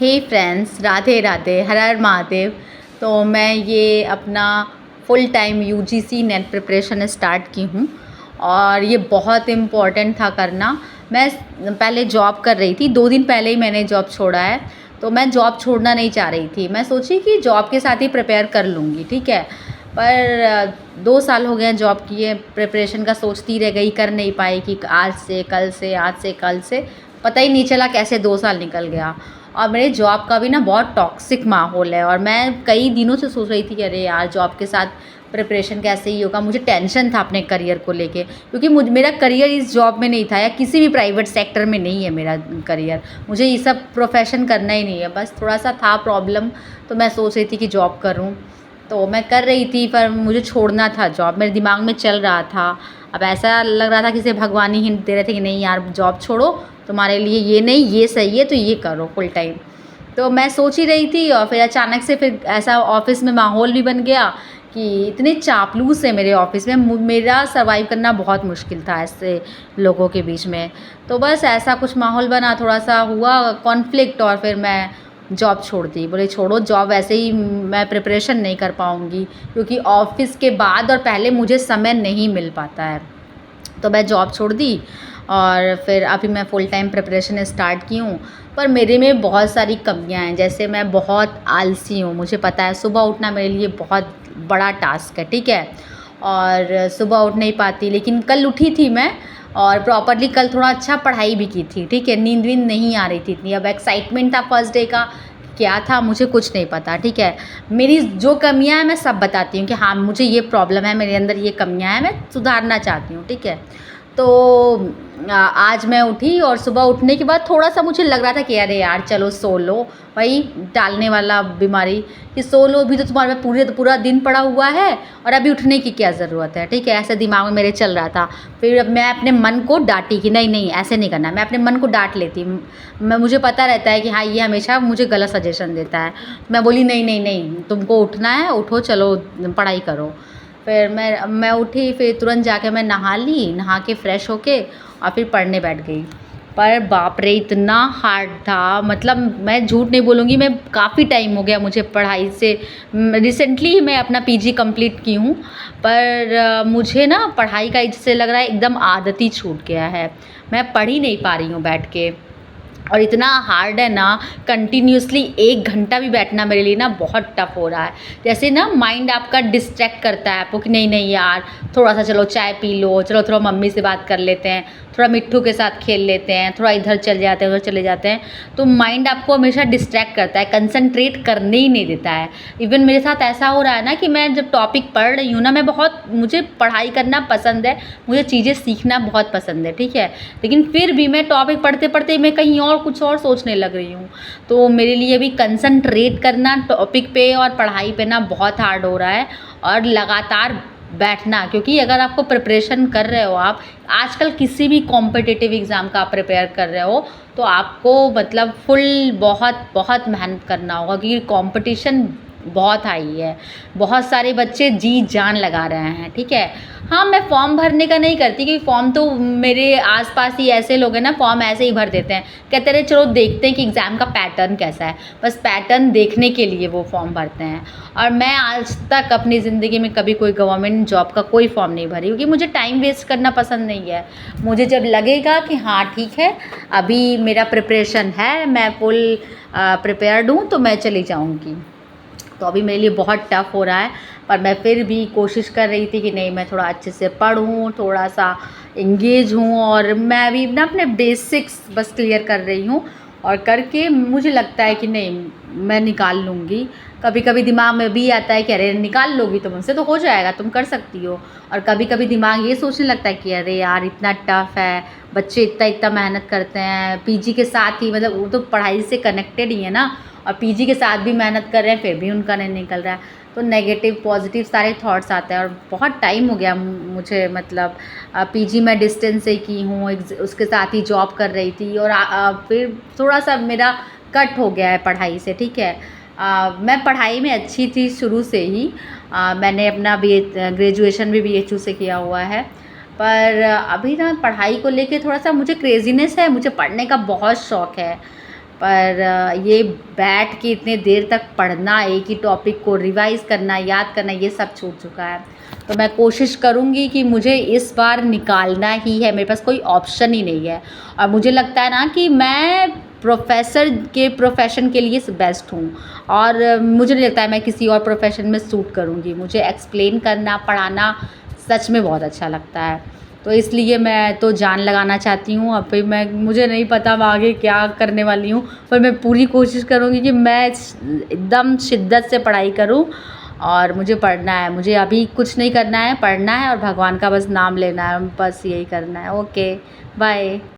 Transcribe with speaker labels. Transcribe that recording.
Speaker 1: हे friends, Radhe Radhe, हर हर महादेव। तो मैं ये अपना full time UGC net preparation start की हूँ और ये बहुत इम्पॉर्टेंट था करना। मैं पहले जॉब कर रही थी, 2 दिन पहले ही मैंने जॉब छोड़ा है। तो मैं जॉब छोड़ना नहीं चाह रही थी, मैं सोची कि जॉब के साथ ही प्रिपेयर कर लूँगी, ठीक है। पर 2 साल हो गए हैं जॉब किए, प्रिपरेशन का सोचती रह गई, कर नहीं पाई कि आज से कल से, आज से कल से, पता ही नहीं चला कैसे 2 साल निकल गया। और मेरे जॉब का भी ना बहुत टॉक्सिक माहौल है और मैं कई दिनों से सोच रही थी कि अरे यार जॉब के साथ प्रिपरेशन कैसे ही होगा। मुझे टेंशन था अपने करियर को लेके, क्योंकि मेरा करियर इस जॉब में नहीं था या किसी भी प्राइवेट सेक्टर में नहीं है मेरा करियर। मुझे ये सब प्रोफेशन करना ही नहीं है, बस थोड़ा सा था प्रॉब्लम। तो मैं सोच रही थी कि जॉब करूँ, तो मैं कर रही थी, पर मुझे छोड़ना था जॉब, मेरे दिमाग में चल रहा था। अब ऐसा लग रहा था कि सिर्फ भगवान ही हिंट दे रहे थे कि नहीं यार जॉब छोड़ो, तुम्हारे लिए ये नहीं ये सही है, तो ये करो फुल टाइम। तो मैं सोच ही रही थी और फिर अचानक से फिर ऐसा ऑफ़िस में माहौल भी बन गया कि इतने चापलूस है मेरे ऑफ़िस में, मेरा सर्वाइव करना बहुत मुश्किल था ऐसे लोगों के बीच में। तो बस ऐसा कुछ माहौल बना, थोड़ा सा हुआ कॉन्फ्लिक्ट और फिर मैं जॉब छोड़ दी। बोले छोड़ो जॉब, ऐसे ही मैं प्रिपरेशन नहीं कर पाऊँगी, क्योंकि ऑफ़िस के बाद और पहले मुझे समय नहीं मिल पाता है। तो मैं जॉब छोड़ दी और फिर अभी मैं फुल टाइम प्रिपरेशन स्टार्ट की हूँ। पर मेरे में बहुत सारी कमियाँ हैं, जैसे मैं बहुत आलसी हूँ। मुझे पता है सुबह उठना मेरे लिए बहुत बड़ा टास्क है, ठीक है। और सुबह उठ नहीं पाती, लेकिन कल उठी थी मैं और प्रॉपरली कल थोड़ा अच्छा पढ़ाई भी की थी, ठीक है। नींद वींद नहीं आ रही थी इतनी। अब एक्साइटमेंट था फर्स्ट डे का, क्या था मुझे कुछ नहीं पता, ठीक है। मेरी जो कमियाँ हैं मैं सब बताती हूँ कि हाँ मुझे ये प्रॉब्लम है, मेरे अंदर ये कमियाँ हैं, मैं सुधारना चाहती हूँ, ठीक है। तो आज मैं उठी और सुबह उठने के बाद थोड़ा-सा मुझे लग रहा था कि अरे यार चलो सो लो, वही टालने वाला बीमारी कि सो लो, अभी तो तुम्हारे पास पूरा दिन पड़ा हुआ है और अभी उठने की क्या ज़रूरत है, ठीक है। ऐसे दिमाग में मेरे चल रहा था। फिर अब मैं अपने मन को डाँटी कि नहीं ऐसे नहीं करना है, मैं अपने मन को डाँट लेती। मुझे पता रहता है कि हाँ ये हमेशा मुझे गलत सजेशन देता है। मैं बोली नहीं तुमको उठना है, उठो चलो पढ़ाई करो। फिर मैं उठी, फिर तुरंत जाके मैं नहा ली, नहा के फ्रेश होके और फिर पढ़ने बैठ गई। पर बाप रे इतना हार्ड था, मतलब मैं झूठ नहीं बोलूँगी, मैं काफ़ी टाइम हो गया मुझे पढ़ाई से। रिसेंटली ही मैं अपना पीजी कंप्लीट की हूँ, पर मुझे ना पढ़ाई का इससे लग रहा है एकदम आदत ही छूट गया है। मैं पढ़ ही नहीं पा रही हूँ बैठ के, और इतना हार्ड है ना, कंटिन्यूअसली 1 घंटा भी बैठना मेरे लिए ना बहुत टफ हो रहा है। जैसे ना माइंड आपका डिस्ट्रैक्ट करता है आपको कि नहीं यार थोड़ा सा चलो चाय पी लो, चलो थोड़ा मम्मी से बात कर लेते हैं, थोड़ा मिट्ठू के साथ खेल लेते हैं, थोड़ा इधर चले जाते हैं उधर चले जाते हैं। तो माइंड आपको हमेशा डिस्ट्रैक्ट करता है, कंसंट्रेट करने ही नहीं देता है। इवन मेरे साथ ऐसा हो रहा है ना कि मैं जब टॉपिक पढ़ रही हूँ ना, मुझे पढ़ाई करना पसंद है, मुझे चीज़ें सीखना बहुत पसंद है, ठीक है। लेकिन फिर भी मैं टॉपिक पढ़ते पढ़ते मैं कहीं और कुछ और सोचने लग रही हूँ। तो मेरे लिए भी कंसंट्रेट करना टॉपिक पे और पढ़ाई पे ना बहुत हार्ड हो रहा है, और लगातार बैठना, क्योंकि अगर आपको प्रिपरेशन कर रहे हो, आप आजकल किसी भी कॉम्पिटिटिव एग्ज़ाम का आप प्रिपेयर कर रहे हो, तो आपको मतलब फुल बहुत मेहनत करना होगा, क्योंकि कंपटीशन बहुत हाई है। बहुत सारे बच्चे जी जान लगा रहे हैं, ठीक है। हाँ मैं फॉर्म भरने का नहीं करती, क्योंकि फॉर्म तो मेरे आसपास ही ऐसे लोग हैं ना, फॉर्म ऐसे ही भर देते हैं, कहते रहे चलो देखते हैं कि एग्ज़ाम का पैटर्न कैसा है, बस पैटर्न देखने के लिए वो फॉर्म भरते हैं। और मैं आज तक अपनी ज़िंदगी में कभी कोई गवर्नमेंट जॉब का कोई फॉर्म नहीं भरी, क्योंकि मुझे टाइम वेस्ट करना पसंद नहीं है। मुझे जब लगेगा कि हाँ ठीक है अभी मेरा प्रिपरेशन है, मैं फुल प्रिपेयर्ड हूँ, तो मैं चली जाऊँगी। तो अभी मेरे लिए बहुत टफ़ हो रहा है, पर मैं फिर भी कोशिश कर रही थी कि नहीं मैं थोड़ा अच्छे से पढूँ, थोड़ा सा एंगेज हूँ, और मैं अभी ना अपने बेसिक्स बस क्लियर कर रही हूँ। और करके मुझे लगता है कि नहीं मैं निकाल लूँगी। कभी कभी दिमाग में भी आता है कि अरे निकाल लोगी तुम, उनसे तो हो जाएगा, तुम कर सकती हो। और कभी कभी दिमाग ये सोचने लगता है कि अरे यार इतना टफ़ है, बच्चे इतना मेहनत करते हैं, पीजी के साथ ही, मतलब वो तो पढ़ाई से कनेक्टेड ही है ना, और पीजी के साथ भी मेहनत कर रहे हैं, फिर भी उनका नहीं निकल रहा है। तो नेगेटिव पॉजिटिव सारे थॉट्स आते हैं, और बहुत टाइम हो गया मुझे, मतलब पीजी मैं डिस्टेंस से की हूँ, उसके साथ ही जॉब कर रही थी, और फिर थोड़ा सा मेरा कट हो गया है पढ़ाई से, ठीक है। मैं पढ़ाई में अच्छी थी शुरू से ही। मैंने अपना ग्रेजुएशन भी BHU से किया हुआ है, पर अभी ना पढ़ाई को लेके थोड़ा सा मुझे क्रेज़ीनेस है, मुझे पढ़ने का बहुत शौक़ है। पर ये बैठ के इतने देर तक पढ़ना, एक ही टॉपिक को रिवाइज़ करना, याद करना, ये सब छूट चुका है। तो मैं कोशिश करूँगी कि मुझे इस बार निकालना ही है, मेरे पास कोई ऑप्शन ही नहीं है। और मुझे लगता है ना कि मैं प्रोफ़ेसर के प्रोफ़ेशन के लिए बेस्ट हूँ, और मुझे नहीं लगता है मैं किसी और प्रोफ़ेशन में सूट करूँगी। मुझे एक्सप्लेन करना, पढ़ाना सच में बहुत अच्छा लगता है। तो इसलिए मैं तो जान लगाना चाहती हूँ। अब फिर मुझे नहीं पता मैं आगे क्या करने वाली हूँ, पर मैं पूरी कोशिश करूँगी कि मैं एकदम शिद्दत से पढ़ाई करूँ, और मुझे पढ़ना है। मुझे अभी कुछ नहीं करना है, पढ़ना है और भगवान का बस नाम लेना है, बस यही करना है। Okay, bye.